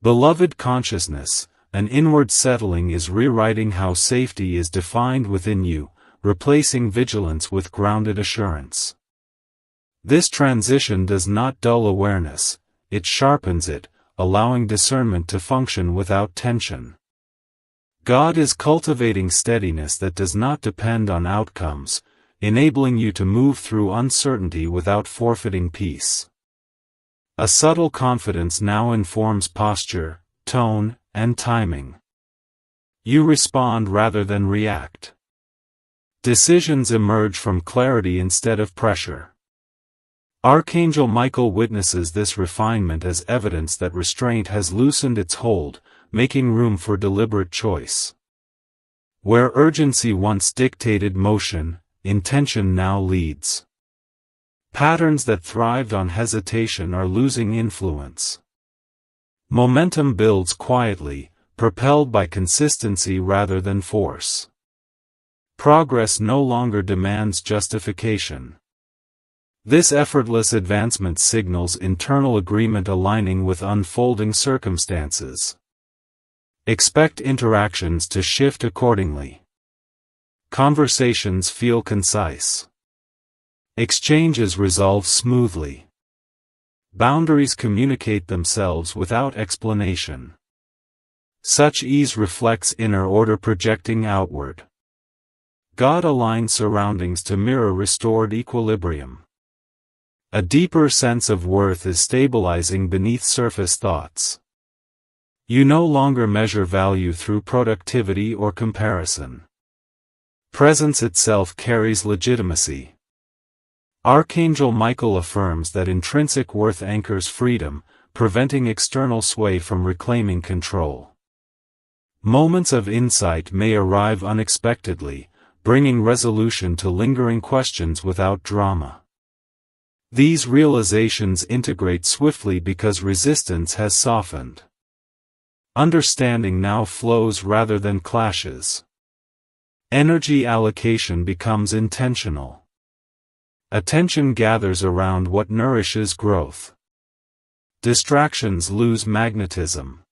Beloved consciousness, an inward settling is rewriting how safety is defined within you, replacing vigilance with grounded assurance. This transition does not dull awareness, it sharpens it, allowing discernment to function without tension. God is cultivating steadiness that does not depend on outcomes, enabling you to move through uncertainty without forfeiting peace. A subtle confidence now informs posture, tone, and timing. You respond rather than react. Decisions emerge from clarity instead of pressure. Archangel Michael witnesses this refinement as evidence that restraint has loosened its hold, making room for deliberate choice. Where urgency once dictated motion, intention now leads. Patterns that thrived on hesitation are losing influence. Momentum builds quietly, propelled by consistency rather than force. Progress no longer demands justification. This effortless advancement signals internal agreement aligning with unfolding circumstances. Expect interactions to shift accordingly. Conversations feel concise. Exchanges resolve smoothly. Boundaries communicate themselves without explanation. Such ease reflects inner order projecting outward. God aligns surroundings to mirror restored equilibrium. A deeper sense of worth is stabilizing beneath surface thoughts. You no longer measure value through productivity or comparison. Presence itself carries legitimacy. Archangel Michael affirms that intrinsic worth anchors freedom, preventing external sway from reclaiming control. Moments of insight may arrive unexpectedly, bringing resolution to lingering questions without drama. These realizations integrate swiftly because resistance has softened. Understanding now flows rather than clashes. Energy allocation becomes intentional. Attention gathers around what nourishes growth. Distractions lose magnetism.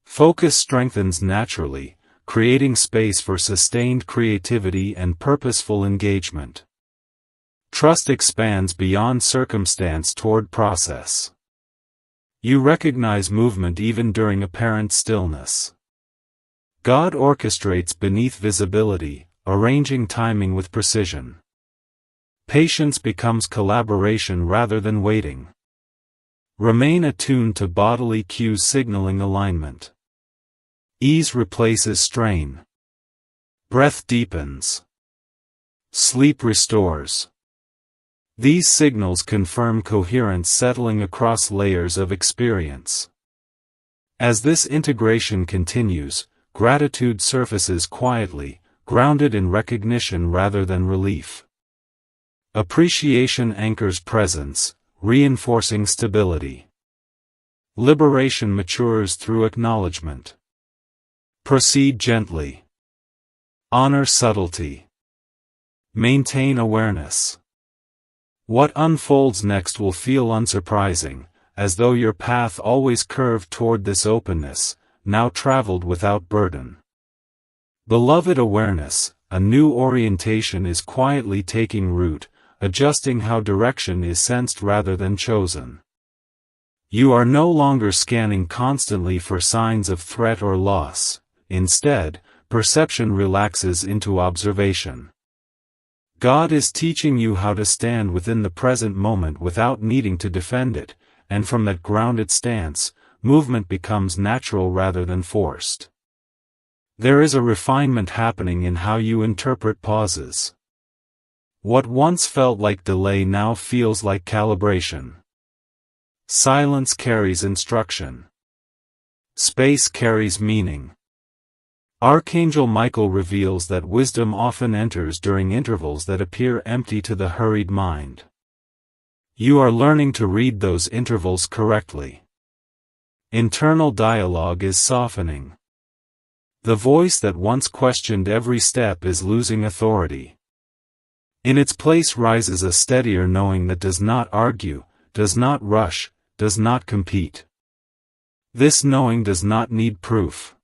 Focus strengthens naturally, creating space for sustained creativity and purposeful engagement. Trust expands beyond circumstance toward process. You recognize movement even during apparent stillness. God orchestrates beneath visibility, arranging timing with precision. Patience becomes collaboration rather than waiting. Remain attuned to bodily cues signaling alignment. Ease replaces strain. Breath deepens. Sleep restores. These signals confirm coherence settling across layers of experience. As this integration continues, gratitude surfaces quietly, grounded in recognition rather than relief. Appreciation anchors presence, reinforcing stability. Liberation matures through acknowledgement. Proceed gently. Honor subtlety. Maintain awareness. What unfolds next will feel unsurprising, as though your path always curved toward this openness, now traveled without burden. Beloved awareness, a new orientation is quietly taking root, adjusting how direction is sensed rather than chosen. You are no longer scanning constantly for signs of threat or loss. Instead, perception relaxes into observation. God is teaching you how to stand within the present moment without needing to defend it, and from that grounded stance, movement becomes natural rather than forced. There is a refinement happening in how you interpret pauses. What once felt like delay now feels like calibration. Silence carries instruction. Space carries meaning. Archangel Michael reveals that wisdom often enters during intervals that appear empty to the hurried mind. You are learning to read those intervals correctly. Internal dialogue is softening. The voice that once questioned every step is losing authority. In its place rises a steadier knowing that does not argue, does not rush, does not compete. This knowing does not need proof.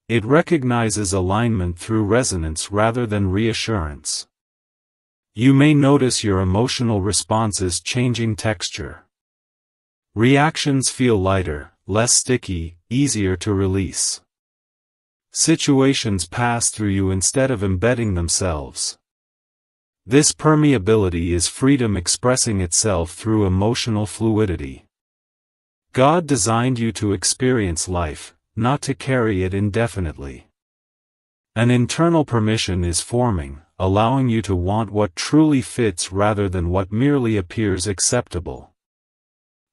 It recognizes alignment through resonance rather than reassurance. You may notice your emotional responses changing texture. Reactions feel lighter, less sticky, easier to release. Situations pass through you instead of embedding themselves. This permeability is freedom expressing itself through emotional fluidity. God designed you to experience life, not to carry it indefinitely. An internal permission is forming, allowing you to want what truly fits rather than what merely appears acceptable.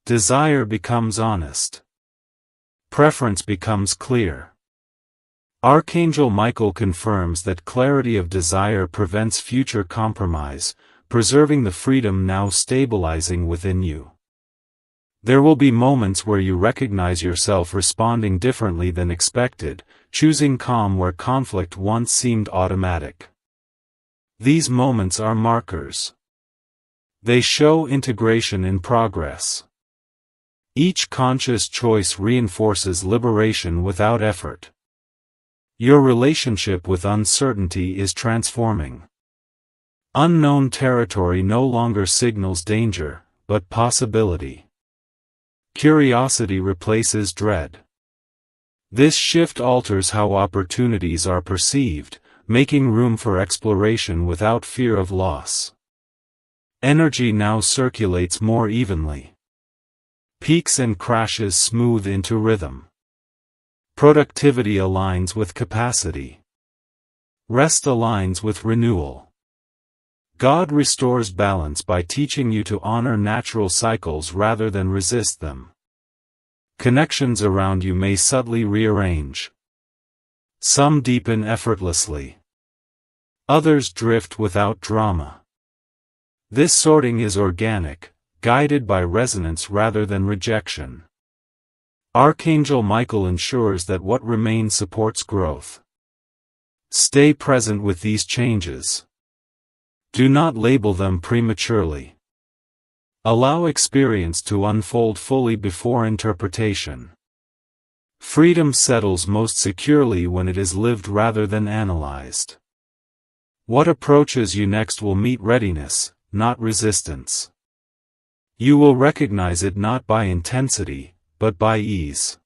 Desire becomes honest. Preference becomes clear. Archangel Michael confirms that clarity of desire prevents future compromise, preserving the freedom now stabilizing within you. There will be moments where you recognize yourself responding differently than expected, choosing calm where conflict once seemed automatic. These moments are markers. They show integration in progress. Each conscious choice reinforces liberation without effort. Your relationship with uncertainty is transforming. Unknown territory no longer signals danger, but possibility. Curiosity replaces dread. This shift alters how opportunities are perceived, making room for exploration without fear of loss. Energy now circulates more evenly. Peaks and crashes smooth into rhythm. Productivity aligns with capacity. Rest aligns with renewal. God restores balance by teaching you to honor natural cycles rather than resist them. Connections around you may subtly rearrange. Some deepen effortlessly. Others drift without drama. This sorting is organic, guided by resonance rather than rejection. Archangel Michael ensures that what remains supports growth. Stay present with these changes. Do not label them prematurely. Allow experience to unfold fully before interpretation. Freedom settles most securely when it is lived rather than analyzed. What approaches you next will meet readiness, not resistance. You will recognize it not by intensity, but by ease.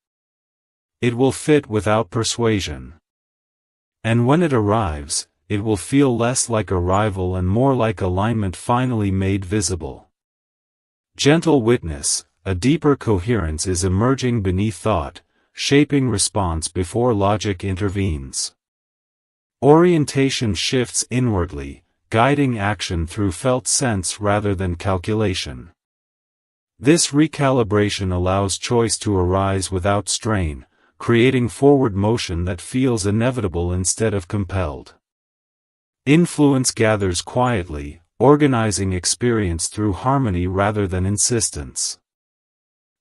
It will fit without persuasion. And when it arrives, it will feel less like arrival and more like alignment finally made visible. Gentle witness, a deeper coherence is emerging beneath thought, shaping response before logic intervenes. Orientation shifts inwardly, guiding action through felt sense rather than calculation. This recalibration allows choice to arise without strain, creating forward motion that feels inevitable instead of compelled. Influence gathers quietly, organizing experience through harmony rather than insistence.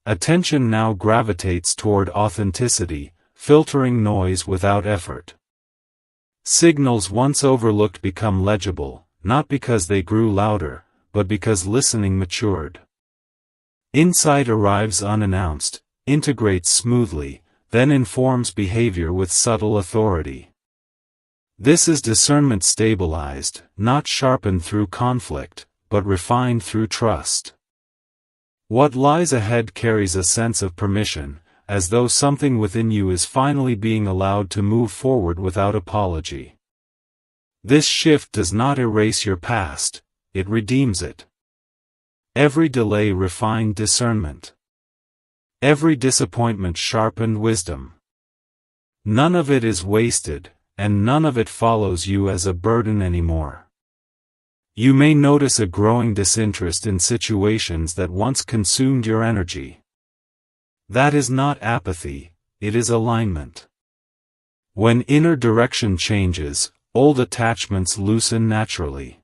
Attention now gravitates toward authenticity, filtering noise without effort. Signals once overlooked become legible, not because they grew louder, but because listening matured. Insight arrives unannounced, integrates smoothly, then informs behavior with subtle authority. This is discernment stabilized, not sharpened through conflict, but refined through trust. What lies ahead carries a sense of permission, as though something within you is finally being allowed to move forward without apology. This shift does not erase your past, it redeems it. Every delay refined discernment. Every disappointment sharpened wisdom. None of it is wasted, and none of it follows you as a burden anymore. You may notice a growing disinterest in situations that once consumed your energy. That is not apathy, it is alignment. When inner direction changes, old attachments loosen naturally.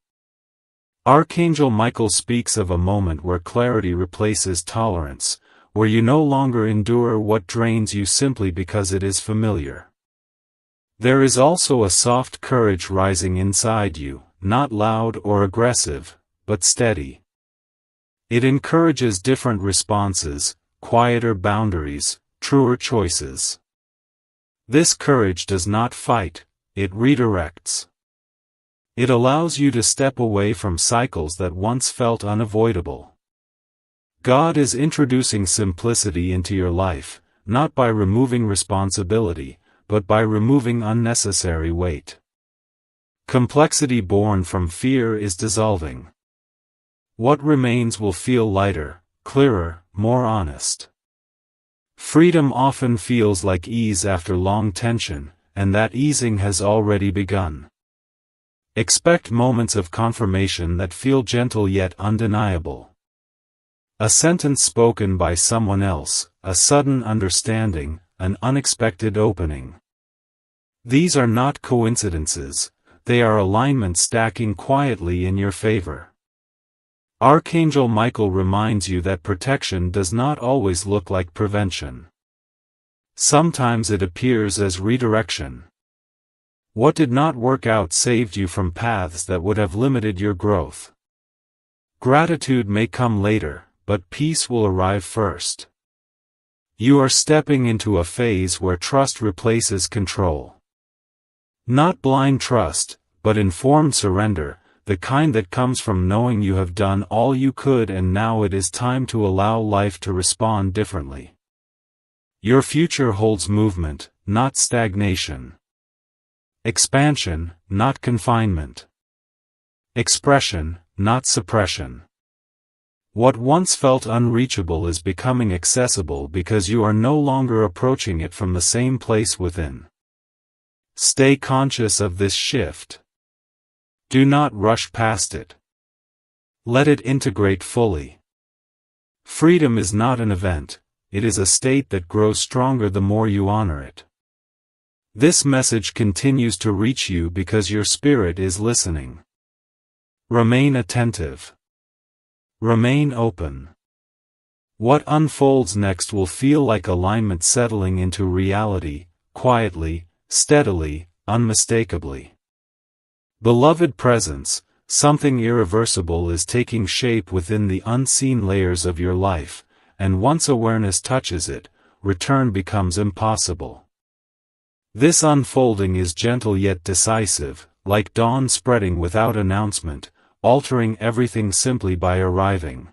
Archangel Michael speaks of a moment where clarity replaces tolerance, where you no longer endure what drains you simply because it is familiar. There is also a soft courage rising inside you, not loud or aggressive, but steady. It encourages different responses, quieter boundaries, truer choices. This courage does not fight, it redirects. It allows you to step away from cycles that once felt unavoidable. God is introducing simplicity into your life, not by removing responsibility, but by removing unnecessary weight. Complexity born from fear is dissolving. What remains will feel lighter, clearer, more honest. Freedom often feels like ease after long tension, and that easing has already begun. Expect moments of confirmation that feel gentle yet undeniable. A sentence spoken by someone else, a sudden understanding, an unexpected opening. These are not coincidences, they are alignments stacking quietly in your favor. Archangel Michael reminds you that protection does not always look like prevention. Sometimes it appears as redirection. What did not work out saved you from paths that would have limited your growth. Gratitude may come later, but peace will arrive first. You are stepping into a phase where trust replaces control. Not blind trust, but informed surrender, the kind that comes from knowing you have done all you could and now it is time to allow life to respond differently. Your future holds movement, not stagnation. Expansion, not confinement. Expression, not suppression. What once felt unreachable is becoming accessible because you are no longer approaching it from the same place within. Stay conscious of this shift. Do not rush past it. Let it integrate fully. Freedom is not an event, it is a state that grows stronger the more you honor it. This message continues to reach you because your spirit is listening. Remain attentive. Remain open. What unfolds next will feel like alignment settling into reality, quietly, steadily, unmistakably. Beloved presence, something irreversible is taking shape within the unseen layers of your life, and once awareness touches it, return becomes impossible. This unfolding is gentle yet decisive, like dawn spreading without announcement, altering everything simply by arriving.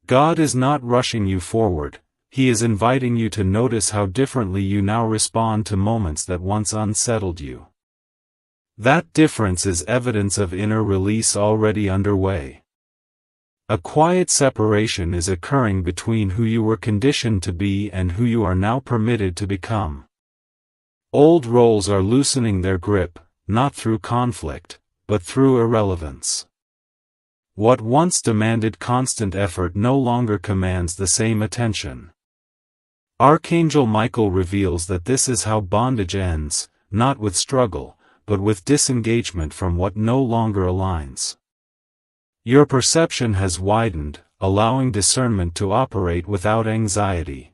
God is not rushing you forward, He is inviting you to notice how differently you now respond to moments that once unsettled you. That difference is evidence of inner release already underway. A quiet separation is occurring between who you were conditioned to be and who you are now permitted to become. Old roles are loosening their grip, not through conflict, but through irrelevance. What once demanded constant effort no longer commands the same attention. Archangel Michael reveals that this is how bondage ends, not with struggle, but with disengagement from what no longer aligns. Your perception has widened, allowing discernment to operate without anxiety.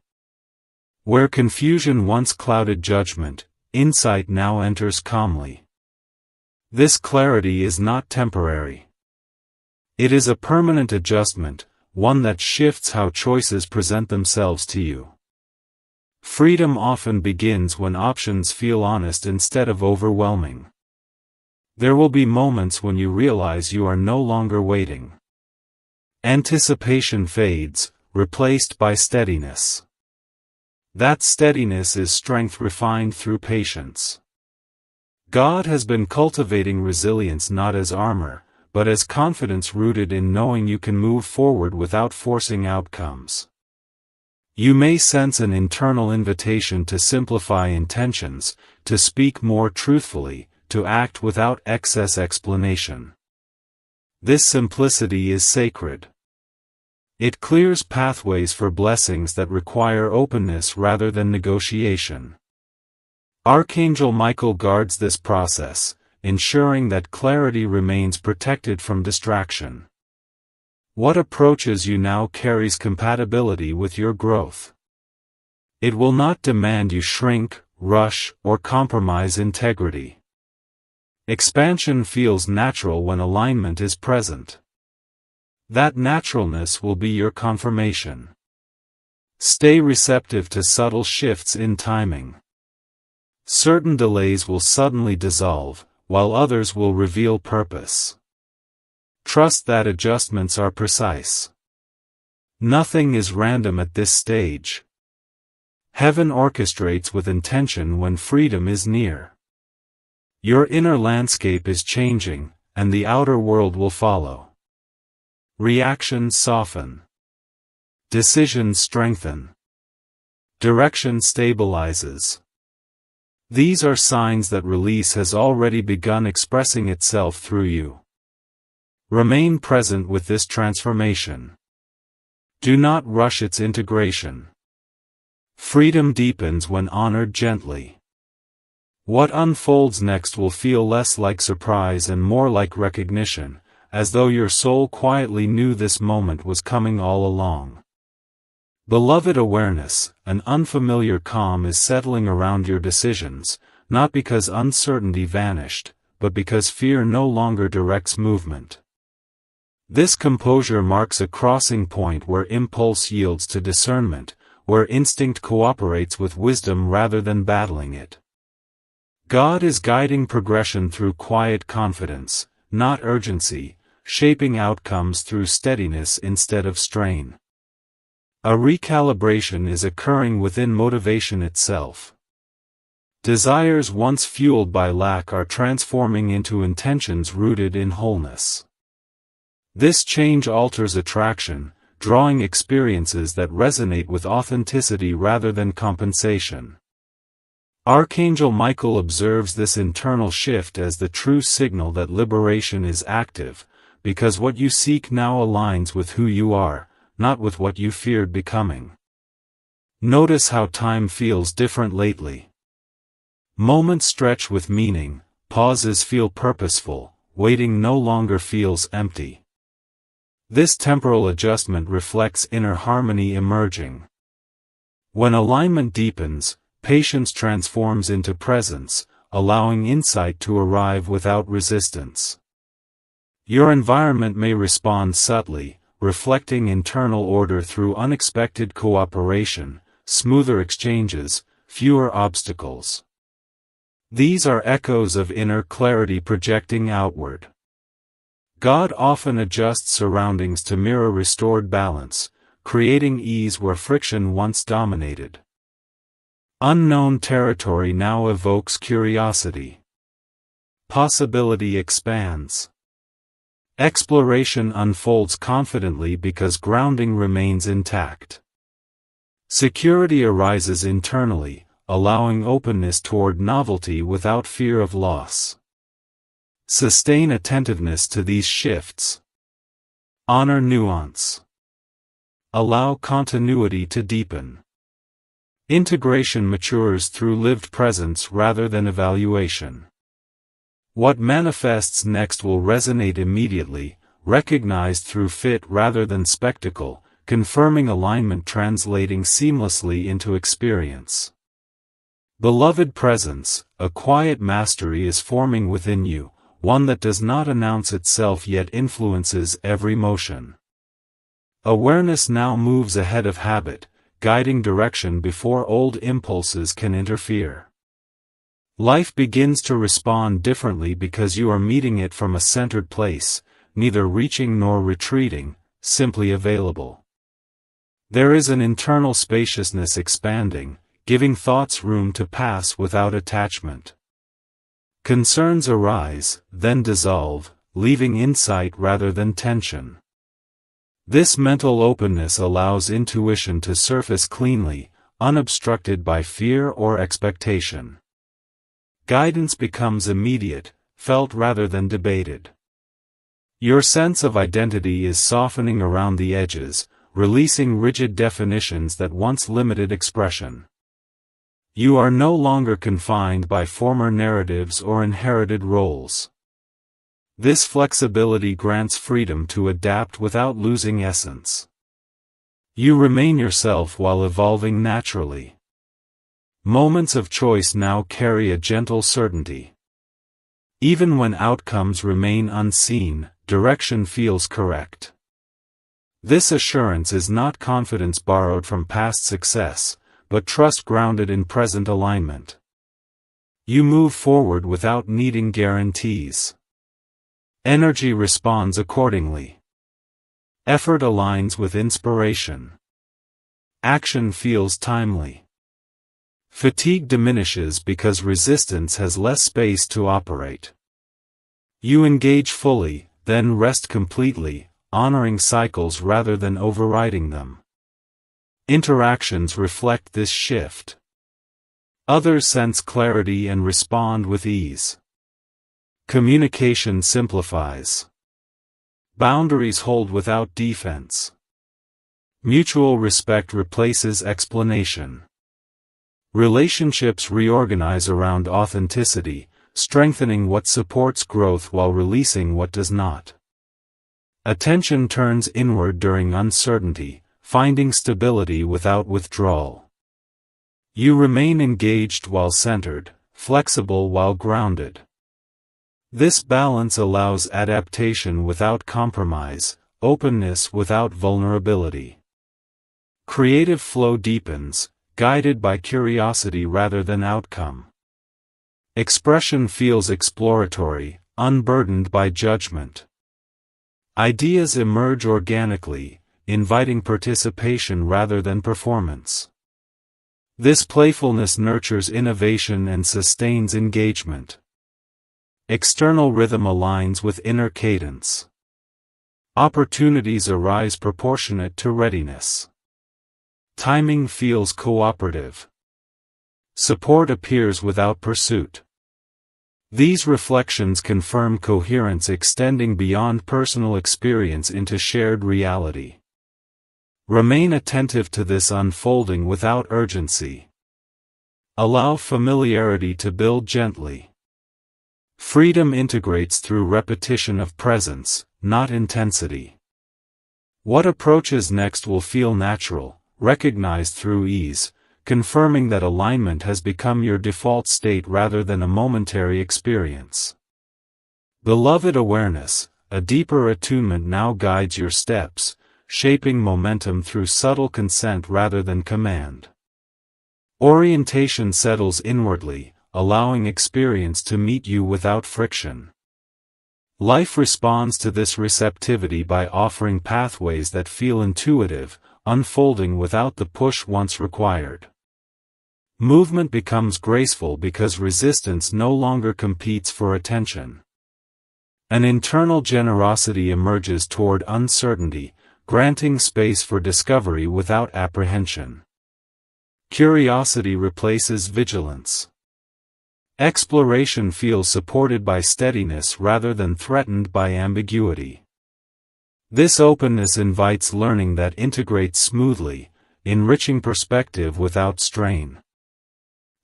Where confusion once clouded judgment, insight now enters calmly. This clarity is not temporary. It is a permanent adjustment, one that shifts how choices present themselves to you. Freedom often begins when options feel honest instead of overwhelming. There will be moments when you realize you are no longer waiting. Anticipation fades, replaced by steadiness. That steadiness is strength refined through patience. God has been cultivating resilience not as armor, but as confidence rooted in knowing you can move forward without forcing outcomes. You may sense an internal invitation to simplify intentions, to speak more truthfully, to act without excess explanation. This simplicity is sacred. It clears pathways for blessings that require openness rather than negotiation. Archangel Michael guards this process, ensuring that clarity remains protected from distraction. What approaches you now carries compatibility with your growth. It will not demand you shrink, rush, or compromise integrity. Expansion feels natural when alignment is present. That naturalness will be your confirmation. Stay receptive to subtle shifts in timing. Certain delays will suddenly dissolve, while others will reveal purpose. Trust that adjustments are precise. Nothing is random at this stage. Heaven orchestrates with intention when freedom is near. Your inner landscape is changing, and the outer world will follow. Reactions soften. Decisions strengthen. Direction stabilizes. These are signs that release has already begun expressing itself through you. Remain present with this transformation. Do not rush its integration. Freedom deepens when honored gently. What unfolds next will feel less like surprise and more like recognition, as though your soul quietly knew this moment was coming all along. Beloved awareness, an unfamiliar calm is settling around your decisions, not because uncertainty vanished, but because fear no longer directs movement. This composure marks a crossing point where impulse yields to discernment, where instinct cooperates with wisdom rather than battling it. God is guiding progression through quiet confidence, not urgency, shaping outcomes through steadiness instead of strain. A recalibration is occurring within motivation itself. Desires once fueled by lack are transforming into intentions rooted in wholeness. This change alters attraction, drawing experiences that resonate with authenticity rather than compensation. Archangel Michael observes this internal shift as the true signal that liberation is active, because what you seek now aligns with who you are, not with what you feared becoming. Notice how time feels different lately. Moments stretch with meaning, pauses feel purposeful, waiting no longer feels empty. This temporal adjustment reflects inner harmony emerging. When alignment deepens, patience transforms into presence, allowing insight to arrive without resistance. Your environment may respond subtly, reflecting internal order through unexpected cooperation, smoother exchanges, fewer obstacles. These are echoes of inner clarity projecting outward. God often adjusts surroundings to mirror restored balance, creating ease where friction once dominated. Unknown territory now evokes curiosity. Possibility expands. Exploration unfolds confidently because grounding remains intact. Security arises internally, allowing openness toward novelty without fear of loss. Sustain attentiveness to these shifts. Honor nuance. Allow continuity to deepen. Integration matures through lived presence rather than evaluation. What manifests next will resonate immediately, recognized through fit rather than spectacle, confirming alignment translating seamlessly into experience. Beloved presence, a quiet mastery is forming within you, one that does not announce itself yet influences every motion. Awareness now moves ahead of habit, guiding direction before old impulses can interfere. Life begins to respond differently because you are meeting it from a centered place, neither reaching nor retreating, simply available. There is an internal spaciousness expanding, giving thoughts room to pass without attachment. Concerns arise, then dissolve, leaving insight rather than tension. This mental openness allows intuition to surface cleanly, unobstructed by fear or expectation. Guidance becomes immediate, felt rather than debated. Your sense of identity is softening around the edges, releasing rigid definitions that once limited expression. You are no longer confined by former narratives or inherited roles. This flexibility grants freedom to adapt without losing essence. You remain yourself while evolving naturally. Moments of choice now carry a gentle certainty. Even when outcomes remain unseen, direction feels correct. This assurance is not confidence borrowed from past success, but trust grounded in present alignment. You move forward without needing guarantees. Energy responds accordingly. Effort aligns with inspiration. Action feels timely. Fatigue diminishes because resistance has less space to operate. You engage fully, then rest completely, honoring cycles rather than overriding them. Interactions reflect this shift. Others sense clarity and respond with ease. Communication simplifies. Boundaries hold without defense. Mutual respect replaces explanation. Relationships reorganize around authenticity, strengthening what supports growth while releasing what does not. Attention turns inward during uncertainty, finding stability without withdrawal. You remain engaged while centered, flexible while grounded. This balance allows adaptation without compromise, openness without vulnerability. Creative flow deepens, guided by curiosity rather than outcome. Expression feels exploratory, unburdened by judgment. Ideas emerge organically, inviting participation rather than performance. This playfulness nurtures innovation and sustains engagement. External rhythm aligns with inner cadence. Opportunities arise proportionate to readiness. Timing feels cooperative. Support appears without pursuit. These reflections confirm coherence extending beyond personal experience into shared reality. Remain attentive to this unfolding without urgency. Allow familiarity to build gently. Freedom integrates through repetition of presence, not intensity. What approaches next will feel natural, recognized through ease, confirming that alignment has become your default state rather than a momentary experience. Beloved awareness, a deeper attunement now guides your steps, shaping momentum through subtle consent rather than command. Orientation settles inwardly, allowing experience to meet you without friction. Life responds to this receptivity by offering pathways that feel intuitive, unfolding without the push once required. Movement becomes graceful because resistance no longer competes for attention. An internal generosity emerges toward uncertainty, granting space for discovery without apprehension. Curiosity replaces vigilance. Exploration feels supported by steadiness rather than threatened by ambiguity. This openness invites learning that integrates smoothly, enriching perspective without strain.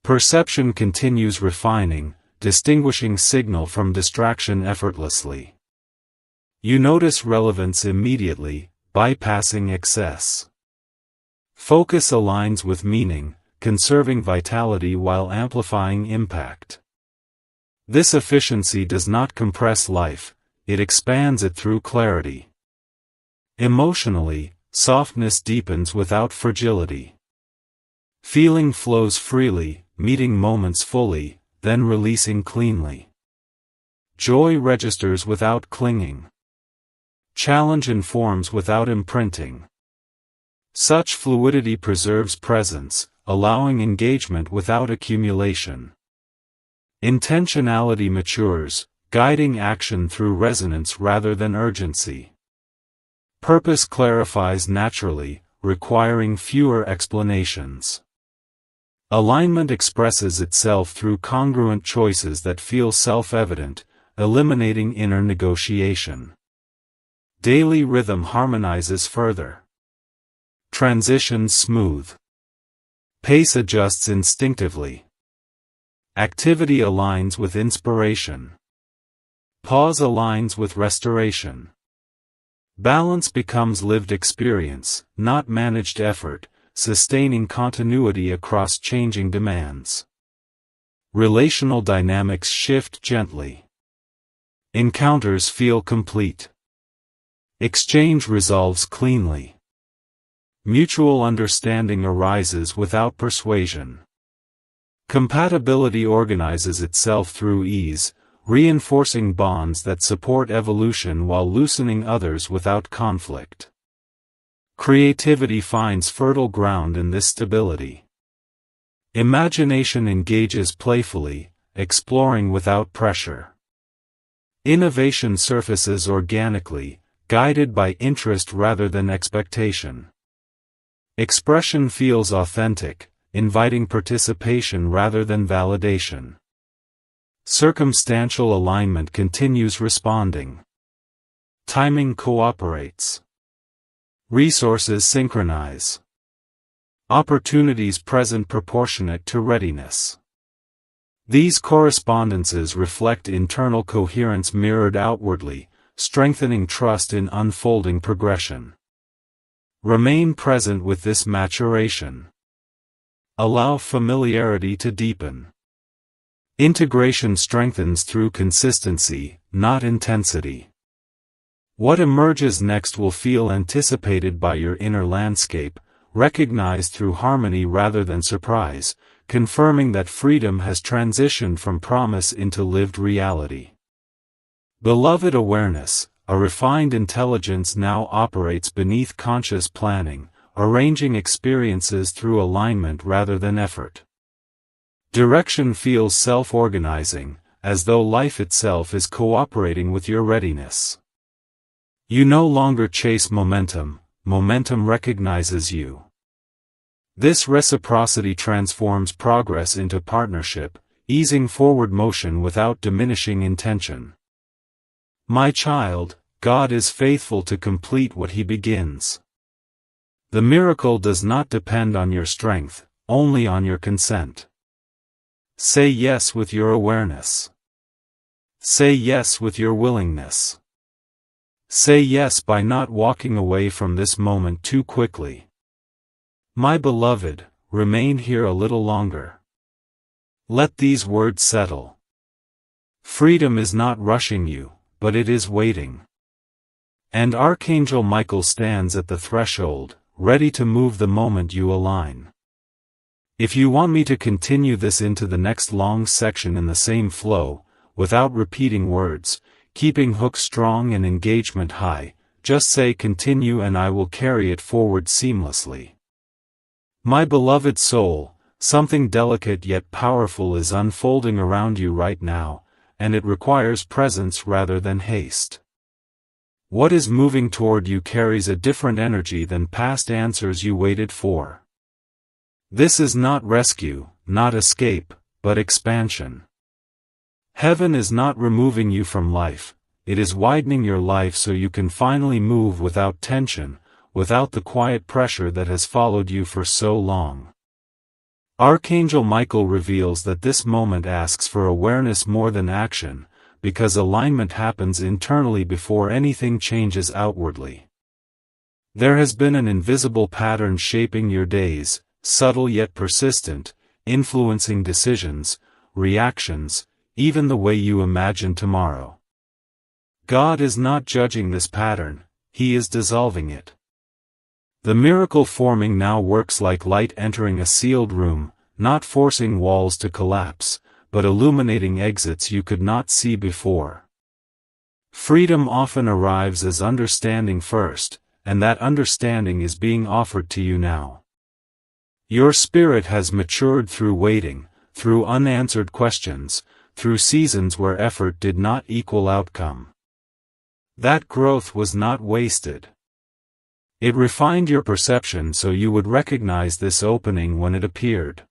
Perception continues refining, distinguishing signal from distraction effortlessly. You notice relevance immediately, bypassing excess. Focus aligns with meaning, conserving vitality while amplifying impact. This efficiency does not compress life, it expands it through clarity. Emotionally, softness deepens without fragility. Feeling flows freely, meeting moments fully, then releasing cleanly. Joy registers without clinging. Challenge informs without imprinting. Such fluidity preserves presence, allowing engagement without accumulation. Intentionality matures, guiding action through resonance rather than urgency. Purpose clarifies naturally, requiring fewer explanations. Alignment expresses itself through congruent choices that feel self-evident, eliminating inner negotiation. Daily rhythm harmonizes further. Transitions smooth. Pace adjusts instinctively. Activity aligns with inspiration. Pause aligns with restoration. Balance becomes lived experience, not managed effort, sustaining continuity across changing demands. Relational dynamics shift gently. Encounters feel complete. Exchange resolves cleanly. Mutual understanding arises without persuasion. Compatibility organizes itself through ease, reinforcing bonds that support evolution while loosening others without conflict. Creativity finds fertile ground in this stability. Imagination engages playfully, exploring without pressure. Innovation surfaces organically, guided by interest rather than expectation. Expression feels authentic, inviting participation rather than validation. Circumstantial alignment continues responding. Timing cooperates. Resources synchronize. Opportunities present proportionate to readiness. These correspondences reflect internal coherence mirrored outwardly, strengthening trust in unfolding progression. Remain present with this maturation. Allow familiarity to deepen. Integration strengthens through consistency, not intensity. What emerges next will feel anticipated by your inner landscape, recognized through harmony rather than surprise, confirming that freedom has transitioned from promise into lived reality. Beloved awareness, a refined intelligence now operates beneath conscious planning, arranging experiences through alignment rather than effort. Direction feels self-organizing, as though life itself is cooperating with your readiness. You no longer chase momentum, momentum recognizes you. This reciprocity transforms progress into partnership, easing forward motion without diminishing intention. My child, God is faithful to complete what He begins. The miracle does not depend on your strength, only on your consent. Say yes with your awareness. Say yes with your willingness. Say yes by not walking away from this moment too quickly. My beloved, remain here a little longer. Let these words settle. Freedom is not rushing you, but it is waiting. And Archangel Michael stands at the threshold, ready to move the moment you align. If you want me to continue this into the next long section in the same flow, without repeating words, keeping hooks strong and engagement high, just say continue and I will carry it forward seamlessly. My beloved soul, something delicate yet powerful is unfolding around you right now, and it requires presence rather than haste. What is moving toward you carries a different energy than past answers you waited for. This is not rescue, not escape, but expansion. Heaven is not removing you from life, it is widening your life so you can finally move without tension, without the quiet pressure that has followed you for so long. Archangel Michael reveals that this moment asks for awareness more than action, because alignment happens internally before anything changes outwardly. There has been an invisible pattern shaping your days, subtle yet persistent, influencing decisions, reactions, even the way you imagine tomorrow. God is not judging this pattern, He is dissolving it. The miracle forming now works like light entering a sealed room, not forcing walls to collapse, but illuminating exits you could not see before. Freedom often arrives as understanding first, and that understanding is being offered to you now. Your spirit has matured through waiting, through unanswered questions, through seasons where effort did not equal outcome. That growth was not wasted. It refined your perception so you would recognize this opening when it appeared.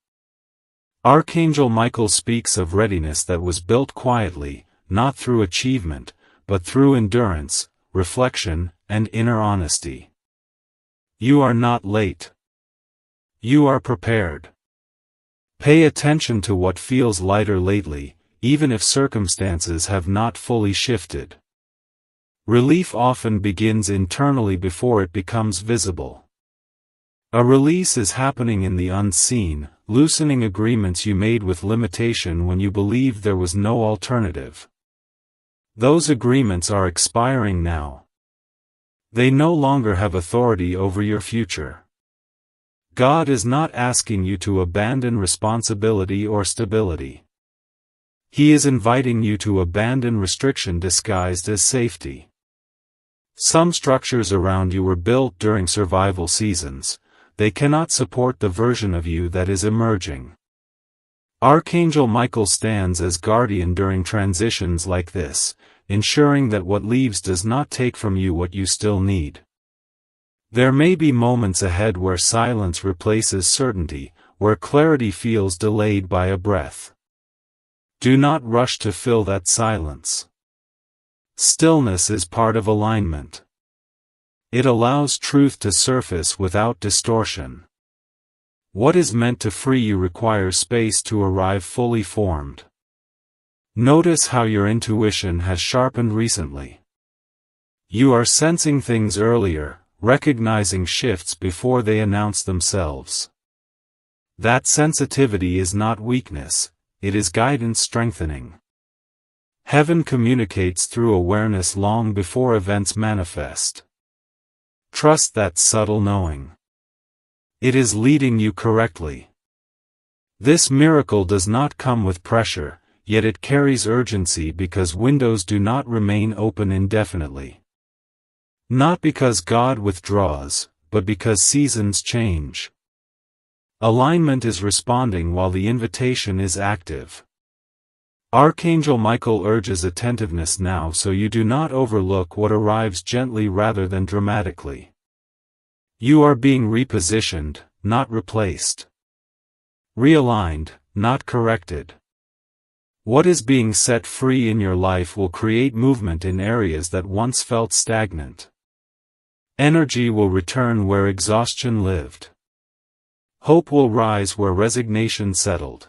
Archangel Michael speaks of readiness that was built quietly, not through achievement, but through endurance, reflection, and inner honesty. You are not late. You are prepared. Pay attention to what feels lighter lately, even if circumstances have not fully shifted. Relief often begins internally before it becomes visible. A release is happening in the unseen, loosening agreements you made with limitation when you believed there was no alternative. Those agreements are expiring now. They no longer have authority over your future. God is not asking you to abandon responsibility or stability. He is inviting you to abandon restriction disguised as safety. Some structures around you were built during survival seasons. They cannot support the version of you that is emerging. Archangel Michael stands as guardian during transitions like this, ensuring that what leaves does not take from you what you still need. There may be moments ahead where silence replaces certainty, where clarity feels delayed by a breath. Do not rush to fill that silence. Stillness is part of alignment. It allows truth to surface without distortion. What is meant to free you requires space to arrive fully formed. Notice how your intuition has sharpened recently. You are sensing things earlier, recognizing shifts before they announce themselves. That sensitivity is not weakness, it is guidance strengthening. Heaven communicates through awareness long before events manifest. Trust that subtle knowing. It is leading you correctly. This miracle does not come with pressure, yet it carries urgency because windows do not remain open indefinitely. Not because God withdraws, but because seasons change. Alignment is responding while the invitation is active. Archangel Michael urges attentiveness now so you do not overlook what arrives gently rather than dramatically. You are being repositioned, not replaced. Realigned, not corrected. What is being set free in your life will create movement in areas that once felt stagnant. Energy will return where exhaustion lived. Hope will rise where resignation settled.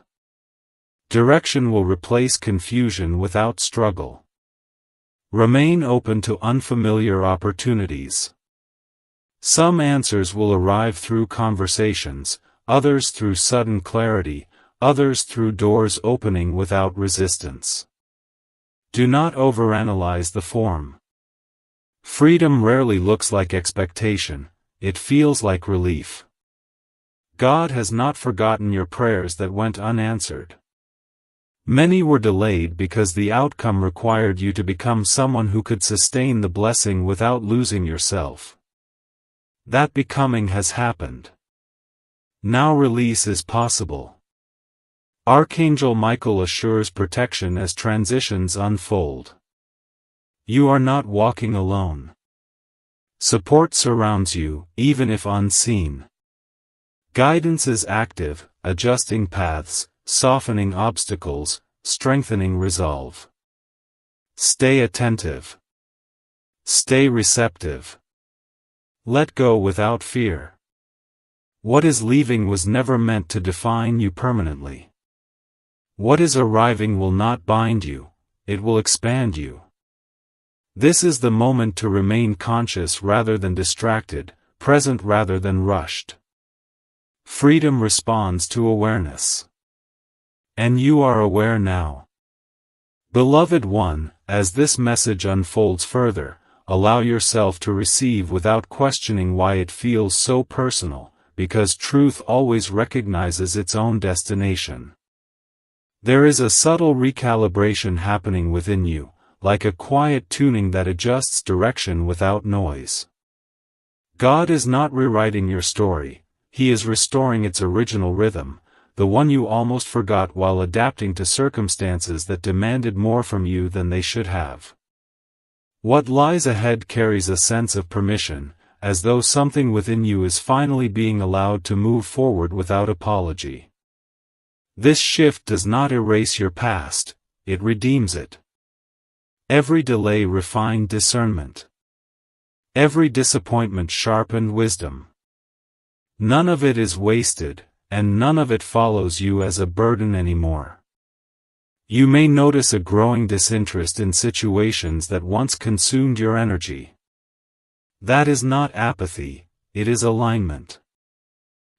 Direction will replace confusion without struggle. Remain open to unfamiliar opportunities. Some answers will arrive through conversations, others through sudden clarity, others through doors opening without resistance. Do not overanalyze the form. Freedom rarely looks like expectation, it feels like relief. God has not forgotten your prayers that went unanswered. Many were delayed because the outcome required you to become someone who could sustain the blessing without losing yourself. That becoming has happened. Now release is possible. Archangel Michael assures protection as transitions unfold. You are not walking alone. Support surrounds you, even if unseen. Guidance is active, adjusting paths, softening obstacles, strengthening resolve. Stay attentive. Stay receptive. Let go without fear. What is leaving was never meant to define you permanently. What is arriving will not bind you, it will expand you. This is the moment to remain conscious rather than distracted, present rather than rushed. Freedom responds to awareness. And you are aware now. Beloved one, as this message unfolds further, allow yourself to receive without questioning why it feels so personal, because truth always recognizes its own destination. There is a subtle recalibration happening within you, like a quiet tuning that adjusts direction without noise. God is not rewriting your story, He is restoring its original rhythm, the one you almost forgot while adapting to circumstances that demanded more from you than they should have. What lies ahead carries a sense of permission, as though something within you is finally being allowed to move forward without apology. This shift does not erase your past, it redeems it. Every delay refined discernment. Every disappointment sharpened wisdom. None of it is wasted, and none of it follows you as a burden anymore. You may notice a growing disinterest in situations that once consumed your energy. That is not apathy, it is alignment.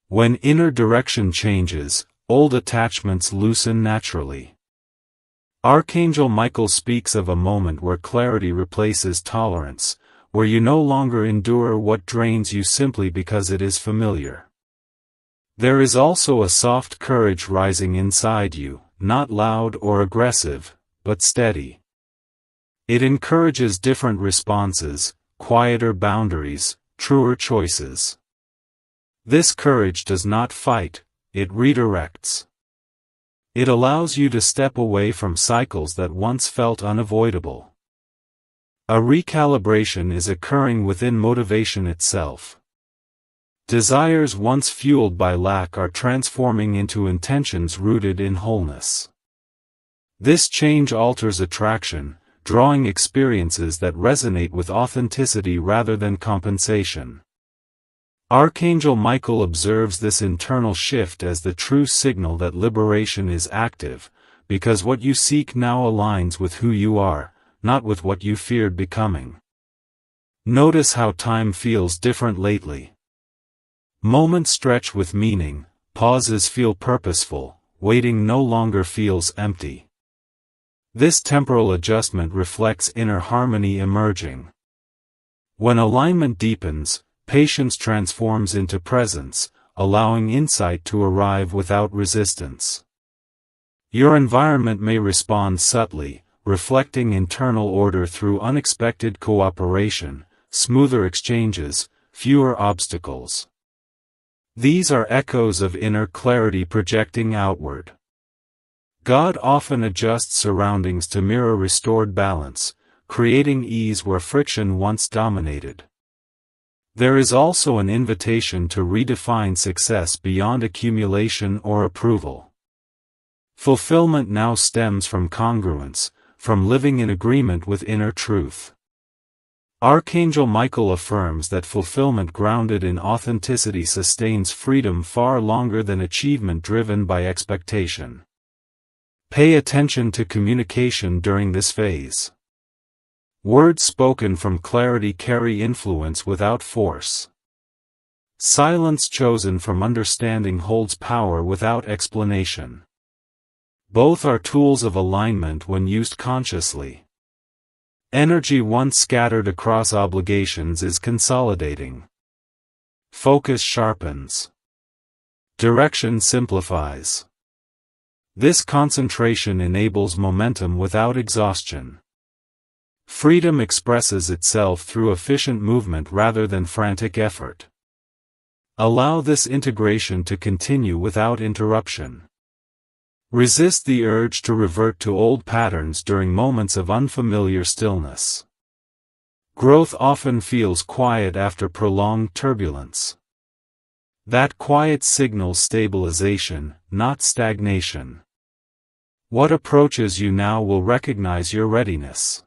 When inner direction changes, old attachments loosen naturally. Archangel Michael speaks of a moment where clarity replaces tolerance, where you no longer endure what drains you simply because it is familiar. There is also a soft courage rising inside you, not loud or aggressive, but steady. It encourages different responses, quieter boundaries, truer choices. This courage does not fight, it redirects. It allows you to step away from cycles that once felt unavoidable. A recalibration is occurring within motivation itself. Desires once fueled by lack are transforming into intentions rooted in wholeness. This change alters attraction, drawing experiences that resonate with authenticity rather than compensation. Archangel Michael observes this internal shift as the true signal that liberation is active, because what you seek now aligns with who you are, not with what you feared becoming. Notice how time feels different lately. Moments stretch with meaning, pauses feel purposeful, waiting no longer feels empty. This temporal adjustment reflects inner harmony emerging. When alignment deepens, patience transforms into presence, allowing insight to arrive without resistance. Your environment may respond subtly, reflecting internal order through unexpected cooperation, smoother exchanges, fewer obstacles. These are echoes of inner clarity projecting outward. God often adjusts surroundings to mirror restored balance, creating ease where friction once dominated. There is also an invitation to redefine success beyond accumulation or approval. Fulfillment now stems from congruence, from living in agreement with inner truth. Archangel Michael affirms that fulfillment grounded in authenticity sustains freedom far longer than achievement driven by expectation. Pay attention to communication during this phase. Words spoken from clarity carry influence without force. Silence chosen from understanding holds power without explanation. Both are tools of alignment when used consciously. Energy once scattered across obligations is consolidating. Focus sharpens. Direction simplifies. This concentration enables momentum without exhaustion. Freedom expresses itself through efficient movement rather than frantic effort. Allow this integration to continue without interruption. Resist the urge to revert to old patterns during moments of unfamiliar stillness. Growth often feels quiet after prolonged turbulence. That quiet signals stabilization, not stagnation. What approaches you now will recognize your readiness.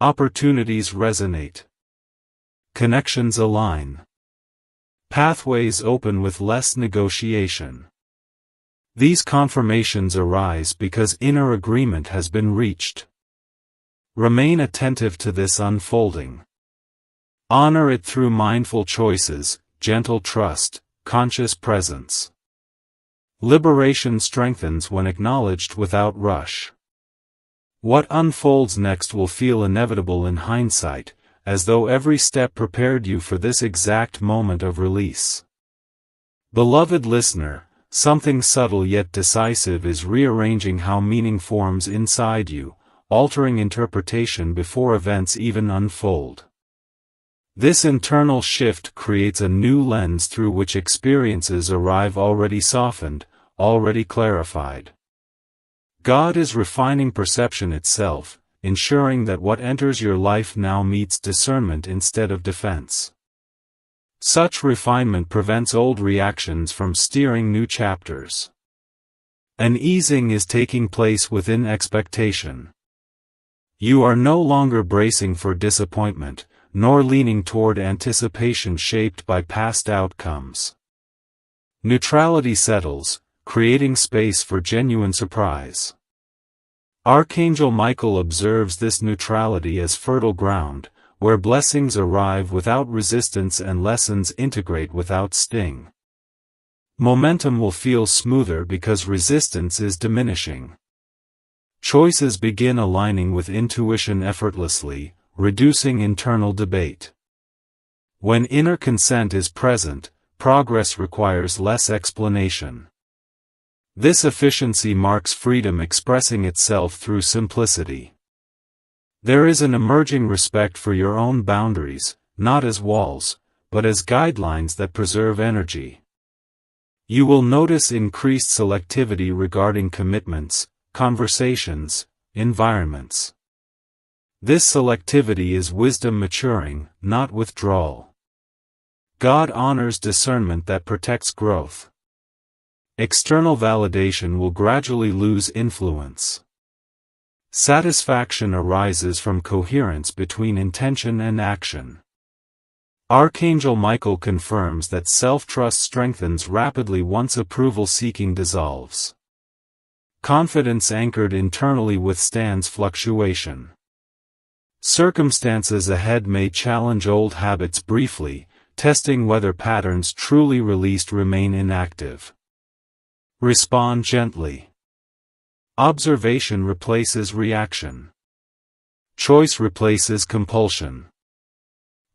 Opportunities resonate. Connections align. Pathways open with less negotiation. These confirmations arise because inner agreement has been reached. Remain attentive to this unfolding. Honor it through mindful choices, gentle trust, conscious presence. Liberation strengthens when acknowledged without rush. What unfolds next will feel inevitable in hindsight, as though every step prepared you for this exact moment of release. Beloved listener, something subtle yet decisive is rearranging how meaning forms inside you, altering interpretation before events even unfold. This internal shift creates a new lens through which experiences arrive already softened, already clarified. God is refining perception itself, ensuring that what enters your life now meets discernment instead of defense. Such refinement prevents old reactions from steering new chapters. An easing is taking place within expectation. You are no longer bracing for disappointment, nor leaning toward anticipation shaped by past outcomes. Neutrality settles, creating space for genuine surprise. Archangel Michael observes this neutrality as fertile ground, where blessings arrive without resistance and lessons integrate without sting. Momentum will feel smoother because resistance is diminishing. Choices begin aligning with intuition effortlessly, reducing internal debate. When inner consent is present, progress requires less explanation. This efficiency marks freedom expressing itself through simplicity. There is an emerging respect for your own boundaries, not as walls, but as guidelines that preserve energy. You will notice increased selectivity regarding commitments, conversations, environments. This selectivity is wisdom maturing, not withdrawal. God honors discernment that protects growth. External validation will gradually lose influence. Satisfaction arises from coherence between intention and action. Archangel Michael confirms that self-trust strengthens rapidly once approval-seeking dissolves. Confidence anchored internally withstands fluctuation. Circumstances ahead may challenge old habits briefly, testing whether patterns truly released remain inactive. Respond gently. Observation replaces reaction. Choice replaces compulsion.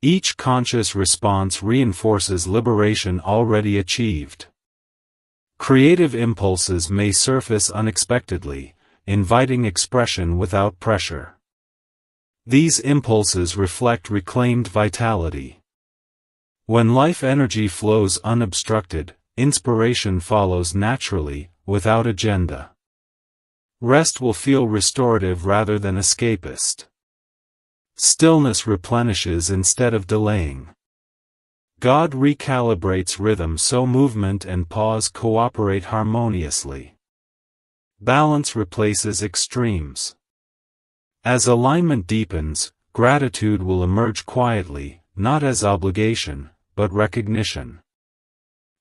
Each conscious response reinforces liberation already achieved. Creative impulses may surface unexpectedly, inviting expression without pressure. These impulses reflect reclaimed vitality. When life energy flows unobstructed, inspiration follows naturally, without agenda. Rest will feel restorative rather than escapist. Stillness replenishes instead of delaying. God recalibrates rhythm so movement and pause cooperate harmoniously. Balance replaces extremes. As alignment deepens, gratitude will emerge quietly, not as obligation, but recognition.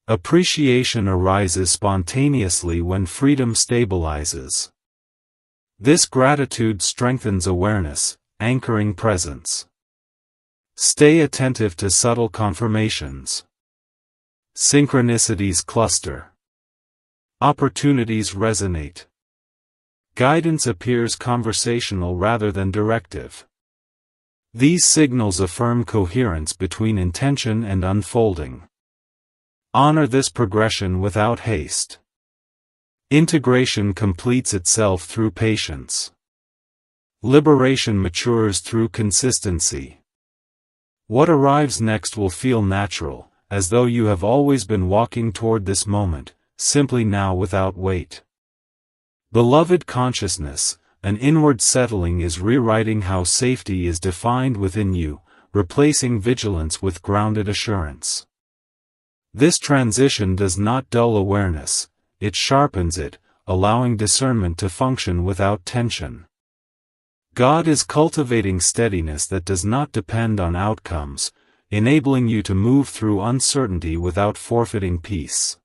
Appreciation arises spontaneously when freedom stabilizes. This gratitude strengthens awareness, anchoring presence. Stay attentive to subtle confirmations. Synchronicities cluster. Opportunities resonate. Guidance appears conversational rather than directive. These signals affirm coherence between intention and unfolding. Honor this progression without haste. Integration completes itself through patience. Liberation matures through consistency. What arrives next will feel natural, as though you have always been walking toward this moment, simply now without weight. Beloved consciousness, an inward settling is rewriting how safety is defined within you, replacing vigilance with grounded assurance. This transition does not dull awareness, it sharpens it, allowing discernment to function without tension. God is cultivating steadiness that does not depend on outcomes, enabling you to move through uncertainty without forfeiting peace.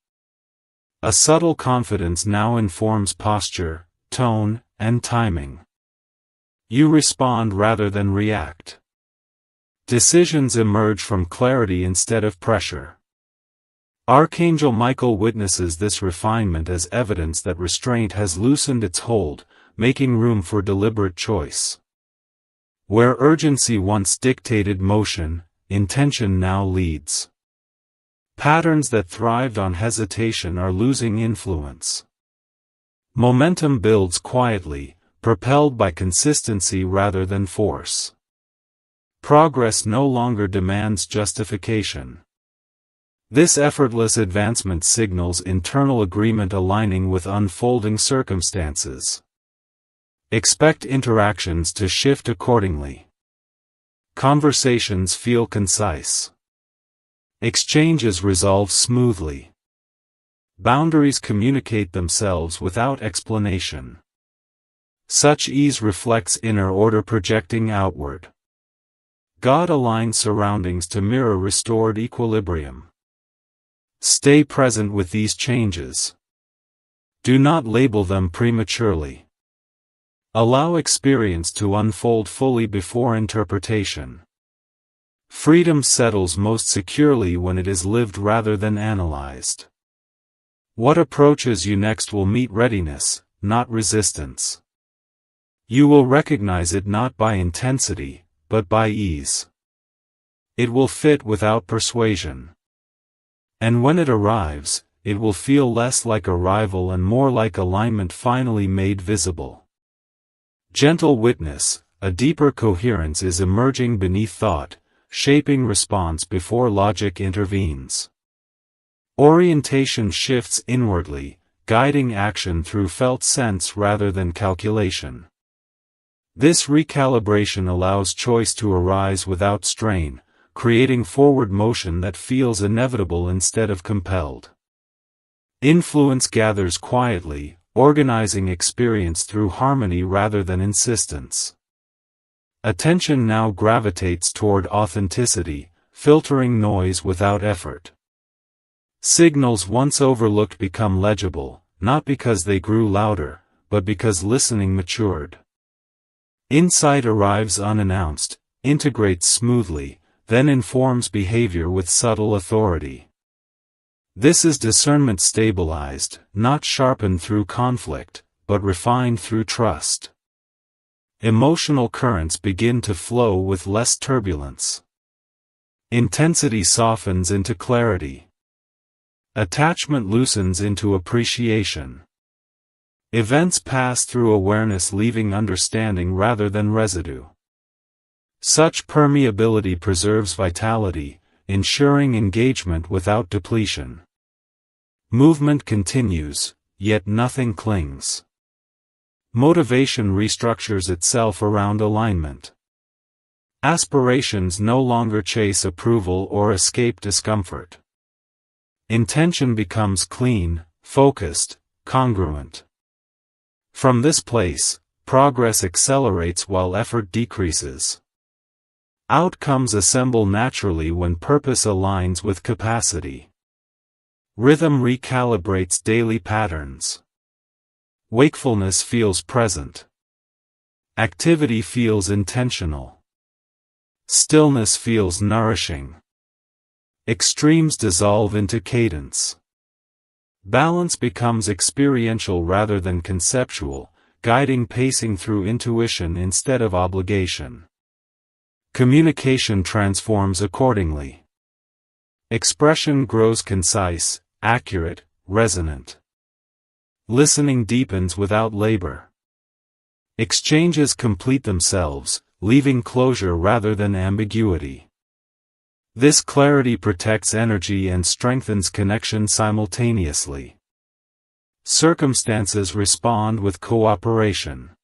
A subtle confidence now informs posture, tone, and timing. You respond rather than react. Decisions emerge from clarity instead of pressure. Archangel Michael witnesses this refinement as evidence that restraint has loosened its hold, making room for deliberate choice. Where urgency once dictated motion, intention now leads. Patterns that thrived on hesitation are losing influence. Momentum builds quietly, propelled by consistency rather than force. Progress no longer demands justification. This effortless advancement signals internal agreement aligning with unfolding circumstances. Expect interactions to shift accordingly. Conversations feel concise. Exchanges resolve smoothly. Boundaries communicate themselves without explanation. Such ease reflects inner order projecting outward. God aligns surroundings to mirror restored equilibrium. Stay present with these changes. Do not label them prematurely. Allow experience to unfold fully before interpretation. Freedom settles most securely when it is lived rather than analyzed. What approaches you next will meet readiness, not resistance. You will recognize it not by intensity, but by ease. It will fit without persuasion. And when it arrives, it will feel less like arrival and more like alignment finally made visible. Gentle witness, a deeper coherence is emerging beneath thought, shaping response before logic intervenes. Orientation shifts inwardly, guiding action through felt sense rather than calculation. This recalibration allows choice to arise without strain, creating forward motion that feels inevitable instead of compelled. Influence gathers quietly, organizing experience through harmony rather than insistence. Attention now gravitates toward authenticity, filtering noise without effort. Signals once overlooked become legible, not because they grew louder, but because listening matured. Insight arrives unannounced, integrates smoothly, then informs behavior with subtle authority. This is discernment stabilized, not sharpened through conflict, but refined through trust. Emotional currents begin to flow with less turbulence. Intensity softens into clarity. Attachment loosens into appreciation. Events pass through awareness, leaving understanding rather than residue. Such permeability preserves vitality, ensuring engagement without depletion. Movement continues, yet nothing clings. Motivation restructures itself around alignment. Aspirations no longer chase approval or escape discomfort. Intention becomes clean, focused, congruent. From this place, progress accelerates while effort decreases. Outcomes assemble naturally when purpose aligns with capacity. Rhythm recalibrates daily patterns. Wakefulness feels present. Activity feels intentional. Stillness feels nourishing. Extremes dissolve into cadence. Balance becomes experiential rather than conceptual, guiding pacing through intuition instead of obligation. Communication transforms accordingly. Expression grows concise, accurate, resonant. Listening deepens without labor. Exchanges complete themselves, leaving closure rather than ambiguity. This clarity protects energy and strengthens connection simultaneously. Circumstances respond with cooperation.